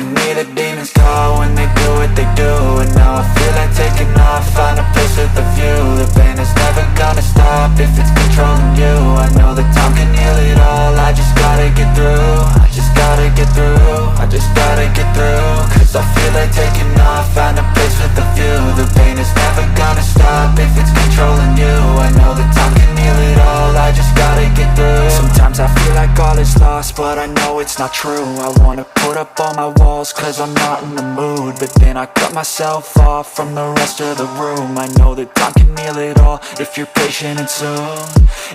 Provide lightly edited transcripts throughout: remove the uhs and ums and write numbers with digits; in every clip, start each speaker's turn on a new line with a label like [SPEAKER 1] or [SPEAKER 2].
[SPEAKER 1] can hear the demons call when they do what they do. And now I feel like taking off, find a place with a view. The pain is never gonna stop if it's controlling you. I know that time can heal it all, I just gotta get through. I just gotta get through, I just gotta get through. Cause I feel like taking off, find a place with a view. The pain is never gonna stop if it's controlling you. I know that time can heal it all, I just gotta get through. Sometimes I feel like all is lost, but I know it's not true. I wanna put up all my walls cause I'm not in the mood, but then I cut myself off from the rest of the room. I know that time can heal it all if you're patient and soon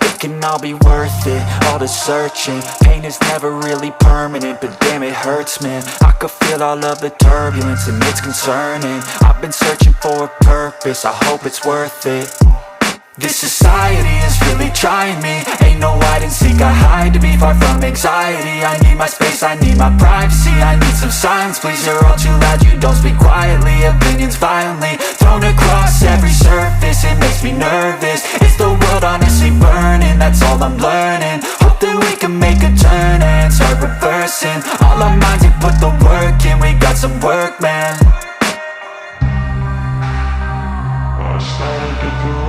[SPEAKER 1] it can all be worth it, all the searching. Pain is never really permanent, but damn it hurts, man. I could feel all of the turbulence and it's concerning. I've been searching for a purpose, I hope it's worth it. This society is really trying me. Ain't no hide and seek, I hide to be far from anxiety. I need my space, I need my privacy. I need some silence, please, you're all too loud. You don't speak quietly, opinions violently thrown across every surface. It makes me nervous, is the world honestly burning? That's all I'm learning. Hope that we can make a turn and start reversing all our minds and put the work in. We got some work, man. I started to grow.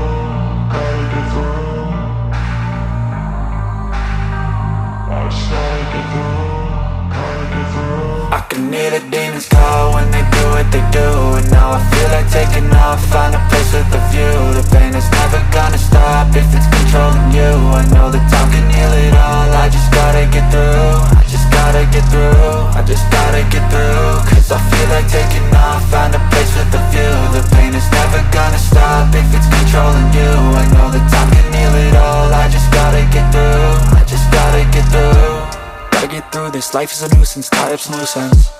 [SPEAKER 1] I can hear the demons call when they do what they do. And now I feel like taking off, find a place with a view. The pain is never gonna stop if it's controlling you. I know that time can heal it all, I just gotta get through. I just gotta get through, I just gotta get through. Cause I feel like taking off, find a place with a view. The pain is never gonna stop if it's controlling you. I know that time can heal it all, I just gotta get through. I just gotta get through. Gotta get through this, life is a nuisance, tie up some loose ends.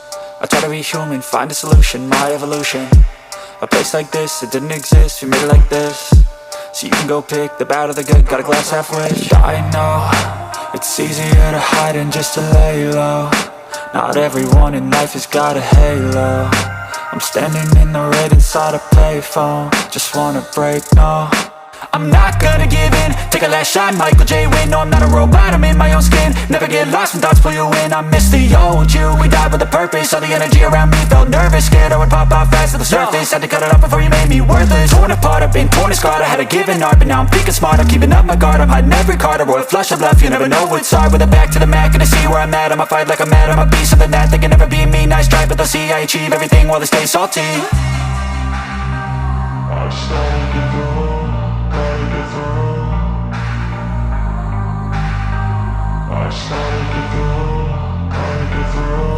[SPEAKER 1] I try to be human, find a solution, my evolution. A place like this, it didn't exist, we made it like this. So you can go pick the bad or the good, got a glass half wish. I know, it's easier to hide than just to lay low. Not everyone in life has got a halo. I'm standing in the red inside a payphone, just wanna break, no. I'm not gonna give in, take a last shot, Michael J. Win. No, I'm not a robot, I'm in my own skin. Never get lost when thoughts pull you in. I miss the old you, we died with a purpose. All the energy around me felt nervous, scared I would pop out fast to the surface. Had to cut it off before you made me worthless. Torn apart, I've been torn and scarred. I had a given art, but now I'm thinking smart. I'm keeping up my guard, I'm hiding every card. A royal flush of love, you never know what's hard. With a back to the mat, gonna see where I'm at. I'ma fight like I'm mad, I'm a beast of the net. They can never be me, nice try, but they'll see I achieve everything while they stay salty. I started to grow.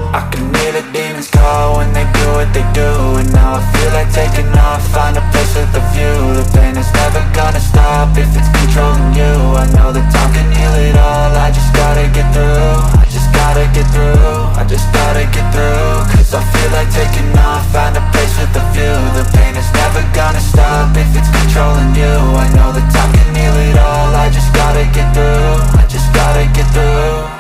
[SPEAKER 1] I can hear the demons call when they do what they do. And now I feel like taking off, find a place with a view. The pain is never gonna stop if it's controlling you. I know that time can heal it all, I just gotta get through. I just gotta get through, I just gotta get through. Cause I feel like taking off, find a place with a view. The pain is never gonna stop if it's controlling you. I know that time can heal it all, I just gotta get through. I just gotta get through.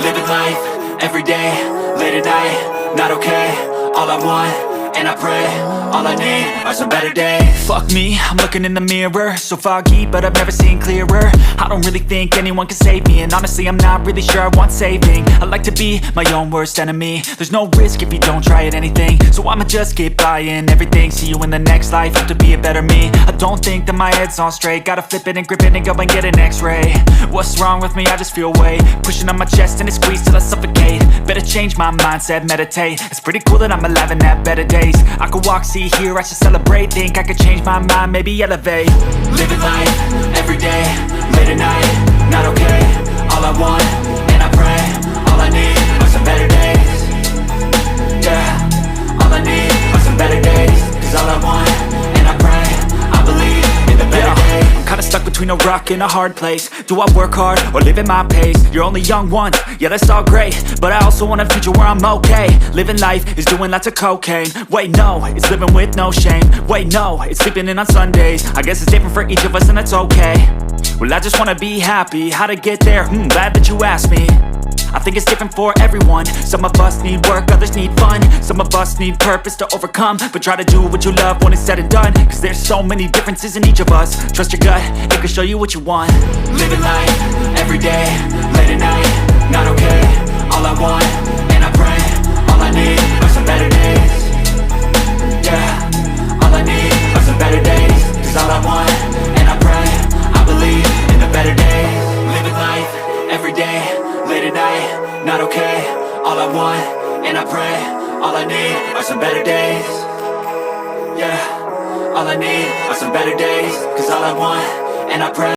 [SPEAKER 1] Living life, everyday, late at night, not okay. All I want, and I pray, all I need are some better days. Fuck me, I'm looking in the mirror, so foggy, but I've never seen clearer. I don't really think anyone can save me, and honestly I'm not really sure I want saving. I like to be my own worst enemy. There's no risk if you don't try at anything, so I'ma just keep buying everything. See you in the next life, have to be a better me. I don't think that my head's on straight, gotta flip it and grip it and go and get an x-ray. What's wrong with me? I just feel weight pushing on my chest and it squeezes till I suffocate. Better change my mindset, meditate. It's pretty cool that I'm alive and have better days. I could walk, see, hear, I should celebrate. Think I could change my mind, maybe elevate. Living life, everyday, late at night, not okay. All I want, and I pray, all I need are some better days. Yeah, all I need are some better days. Cause all I want, and I pray, I believe in the better days. I'm kinda stuck between a rock and a hard place. Do I work hard or live at my pace? You're only young once, yeah that's all great, but I also want a future where I'm okay. Living life is doing lots of cocaine. Wait no, it's living with no shame. Wait no, it's sleeping in on Sundays. I guess it's different for each of us and that's okay. Well I just wanna be happy, how to get there? Glad that you asked me.
[SPEAKER 2] I think it's different for everyone. Some of us need work, others need fun. Some of us need purpose to overcome. But try to do what you love when it's said and done, cause there's so many differences in each of us. Trust your gut, it can show you what you want. Living life, everyday, late at night, not okay. All I want, and I pray, all I need are some better days. Yeah, all I need are some better days. Cause all I want, and I pray, I believe in the better days. Living life, everyday, late at night, not okay. All I want, and I pray, all I need are some better days. Yeah, all I need are some better days. Cause all I want, and I pray